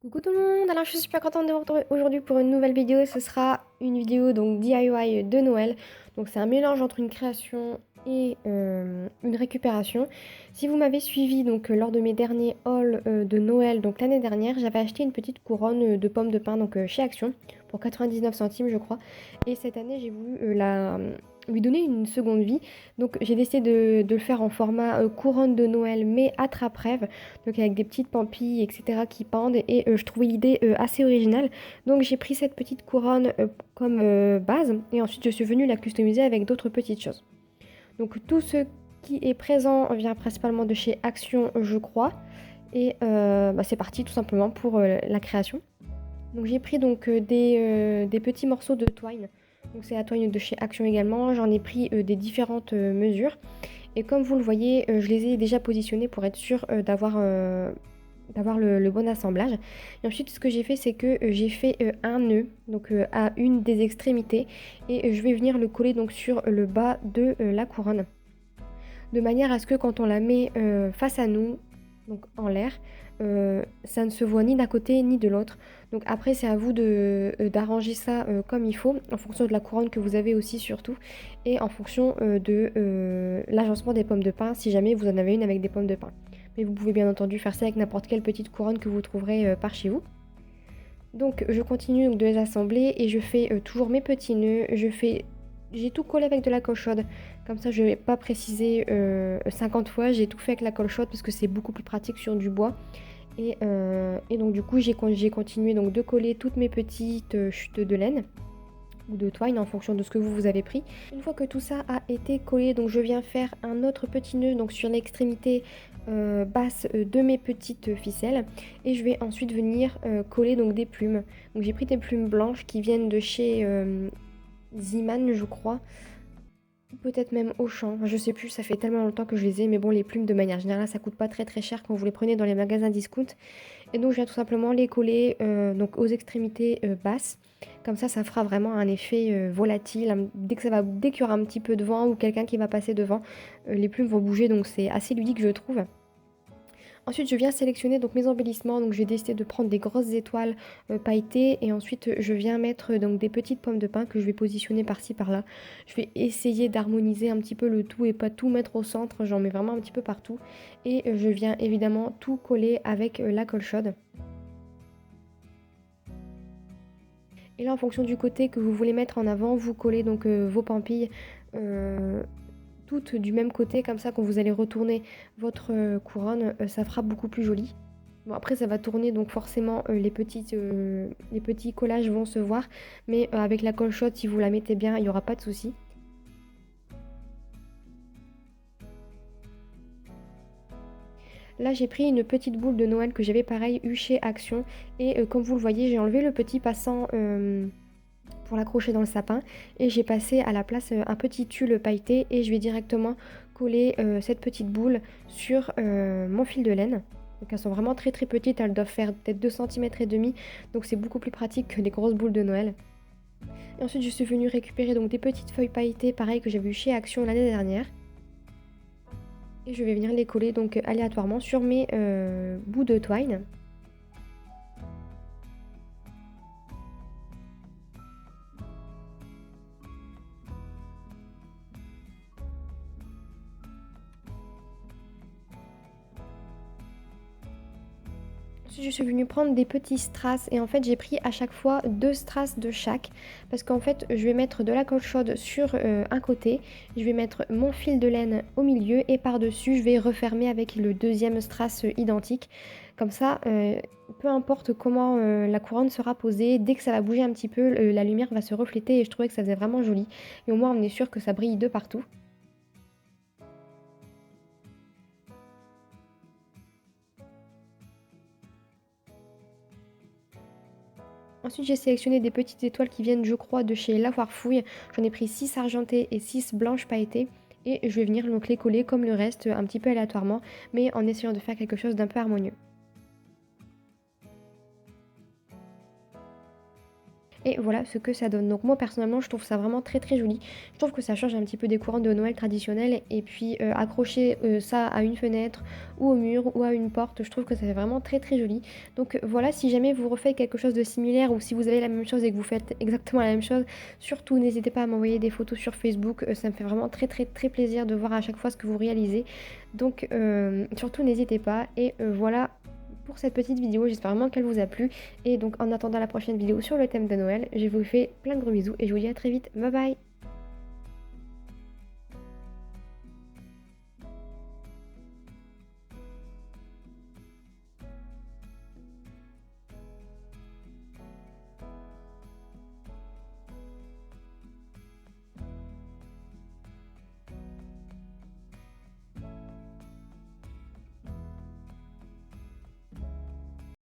Coucou tout le monde, alors je suis super contente de vous retrouver aujourd'hui pour une nouvelle vidéo. Ce sera une vidéo donc DIY de Noël. Donc c'est un mélange entre une création et une récupération. Si vous m'avez suivi donc lors de mes derniers hauls de Noël, donc l'année dernière, j'avais acheté une petite couronne de pommes de pin donc chez Action pour 99 centimes je crois. Et cette année j'ai voulu lui donner une seconde vie. Donc j'ai décidé de le faire en format couronne de Noël mais attrape-rêve, donc avec des petites pampilles, etc. qui pendent. Et je trouvais l'idée assez originale. Donc j'ai pris cette petite couronne comme base et ensuite je suis venue la customiser avec d'autres petites choses. Donc tout ce qui est présent vient principalement de chez Action, je crois. Et c'est parti tout simplement pour la création. Donc j'ai pris donc des petits morceaux de twine. Donc c'est la twine de chez Action également. J'en ai pris des différentes mesures. Et comme vous le voyez, je les ai déjà positionnés pour être sûr d'avoir le bon assemblage. Et ensuite, ce que j'ai fait, c'est que j'ai fait un nœud donc, à une des extrémités et je vais venir le coller donc, sur le bas de la couronne. De manière à ce que quand on la met face à nous, donc en l'air, ça ne se voit ni d'un côté ni de l'autre. Donc après, c'est à vous d'arranger ça comme il faut, en fonction de la couronne que vous avez aussi surtout, et en fonction de l'agencement des pommes de pin, si jamais vous en avez une avec des pommes de pin. Mais vous pouvez bien entendu faire ça avec n'importe quelle petite couronne que vous trouverez par chez vous. Donc je continue donc, de les assembler et je fais toujours mes petits nœuds. J'ai tout collé avec de la colle chaude. Comme ça je ne vais pas préciser 50 fois. J'ai tout fait avec la colle chaude parce que c'est beaucoup plus pratique sur du bois. Et donc du coup j'ai continué donc, de coller toutes mes petites chutes de laine ou de twine en fonction de ce que vous avez pris. Une fois que tout ça a été collé, donc je viens faire un autre petit nœud donc sur l'extrémité basse de mes petites ficelles et je vais ensuite venir coller donc des plumes. Donc j'ai pris des plumes blanches qui viennent de chez Ziman je crois, ou peut-être même Auchan, enfin, je sais plus, ça fait tellement longtemps que je les ai, mais bon les plumes de manière générale ça coûte pas très très cher quand vous les prenez dans les magasins discount. Et donc je viens tout simplement les coller donc aux extrémités basses. Comme ça fera vraiment un effet volatile. Dès qu'il y aura un petit peu de vent ou quelqu'un qui va passer devant, les plumes vont bouger. Donc c'est assez ludique, je trouve. Ensuite, je viens sélectionner donc mes embellissements. Donc j'ai décidé de prendre des grosses étoiles pailletées et ensuite je viens mettre donc des petites pommes de pin que je vais positionner par-ci par-là. Je vais essayer d'harmoniser un petit peu le tout et pas tout mettre au centre. J'en mets vraiment un petit peu partout et je viens évidemment tout coller avec la colle chaude. Et là, en fonction du côté que vous voulez mettre en avant, vous collez donc vos pampilles euh, toutes du même côté, comme ça quand vous allez retourner votre couronne, ça fera beaucoup plus joli. Bon, après, ça va tourner, donc forcément les petits collages vont se voir, mais avec la colle chaude, si vous la mettez bien, il n'y aura pas de souci. Là, j'ai pris une petite boule de Noël que j'avais pareil eu chez Action, et comme vous le voyez, j'ai enlevé le petit passant pour l'accrocher dans le sapin et j'ai passé à la place un petit tulle pailleté et je vais directement coller cette petite boule sur mon fil de laine. Donc elles sont vraiment très très petites, elles doivent faire peut-être 2 cm et demi, donc c'est beaucoup plus pratique que les grosses boules de Noël. Et ensuite je suis venue récupérer donc des petites feuilles pailletées pareil que j'avais eu chez Action l'année dernière et je vais venir les coller donc aléatoirement sur mes bouts de twine. Ensuite, je suis venue prendre des petits strass et en fait j'ai pris à chaque fois 2 strass de chaque parce qu'en fait je vais mettre de la colle chaude sur un côté, je vais mettre mon fil de laine au milieu et par-dessus je vais refermer avec le deuxième strass identique. Comme ça, peu importe comment la couronne sera posée, dès que ça va bouger un petit peu, la lumière va se refléter et je trouvais que ça faisait vraiment joli. Et au moins on est sûr que ça brille de partout. Ensuite, j'ai sélectionné des petites étoiles qui viennent, je crois, de chez La Farfouille. J'en ai pris 6 argentées et 6 blanches pailletées. Et je vais venir donc les coller comme le reste, un petit peu aléatoirement, mais en essayant de faire quelque chose d'un peu harmonieux. et voilà ce que ça donne. Donc moi personnellement je trouve ça vraiment très très joli. Je trouve que ça change un petit peu des courants de Noël traditionnels et puis accrocher ça à une fenêtre ou au mur ou à une porte, je trouve que ça fait vraiment très très joli. Donc voilà, si jamais vous refaites quelque chose de similaire ou si vous avez la même chose et que vous faites exactement la même chose, surtout n'hésitez pas à m'envoyer des photos sur Facebook, ça me fait vraiment très très très plaisir de voir à chaque fois ce que vous réalisez. Donc surtout n'hésitez pas et voilà pour cette petite vidéo, j'espère vraiment qu'elle vous a plu. Et donc en attendant la prochaine vidéo sur le thème de Noël, je vous fais plein de gros bisous et je vous dis à très vite. Bye bye!